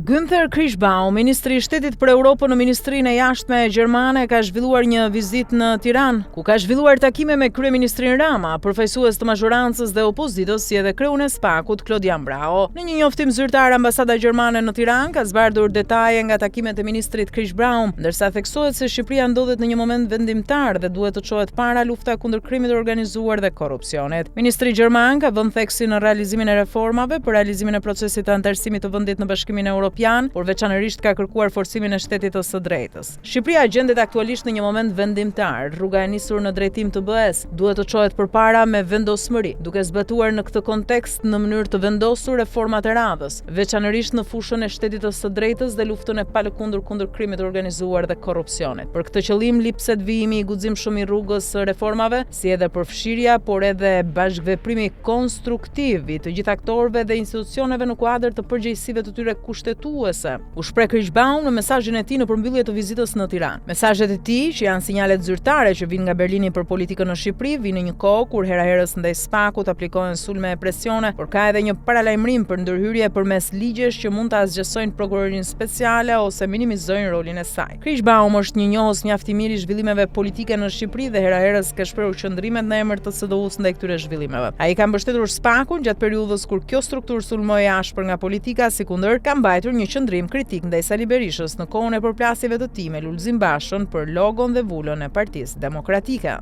Günther Krichbaum, ministri i Shtetit për Europën në Ministrinë e Jashtme Gjermane, ka zhvilluar një vizitë në Tiranë, ku ka zhvilluar takime me kryeministrin Rama, përfaqësues të mazhorancës dhe opozitës, si edhe kreun e SPAK-ut Claudian Brao. Në një njoftim zyrtar, ambasada gjermane në Tiranë ka zbardhur detaje nga takimet e ministrit Krichbaum, ndërsa theksohet se Shqipëria ndodhet në një moment vendimtar dhe duhet të çohet para lufta kundër krimit të organizuar dhe korrupsionit. Ministri gjerman ka vënë theksin në realizimin e reformave për realizimin e procesit të antarësimit të vendit në Bashkimin Evropian, por veçanërisht ka kërkuar forcimin e shtetit të së drejtës. Shqipëria gjendet aktualisht në një moment vendimtar. Rruga e nisur në drejtim të BE-s duhet të çohet përpara me vendosmëri, duke zbatuar në këtë kontekst në mënyrë të vendosur reformat e radhës, veçanërisht në fushën e shtetit të së drejtës dhe luftën e palëkundur kundër krimit të organizuar dhe korrupsionit. Për këtë qëllim lipset vijimi i guximshëm i rrugës së reformave, si edhe përfshirja, por edhe bashkëveprimi konstruktiv i të gjithë aktorëve dhe institucioneve në kuadër të përgjegjësive të tyre kushtetuese. U shpreh Krichbaum në mesazhin e tij në përmbyllje të vizitës në Tiranë. Mesazhet e tij, që janë sinjalet zyrtare që vijnë nga Berlini për politikën në Shqipëri, vijnë në një kohë kur hera herës ndaj SPAK-ut aplikohen sulme e presione, por ka edhe një paralajmërim për ndërhyrje përmes ligjesh që mund ta zgjesojnë prokurorinë speciale ose minimizojnë rolin e saj. Krichbaum është një njohës mjaft i mirë i zhvillimeve politike në Shqipëri dhe hera herës ka shprehur qëndrimet në emër të SDU-s ndaj këtyre zhvillimeve. Ai ka mbështetur SPAK-un gjatë periudhës kur kjo strukturë sulmoi ashpër nga politika, sikundër ka mbajtur një qëndrim kritik ndaj Sali Berishës në kohën e përplasjeve të tij me Lulzim Bashën për logon dhe vulën e Partisë Demokratike.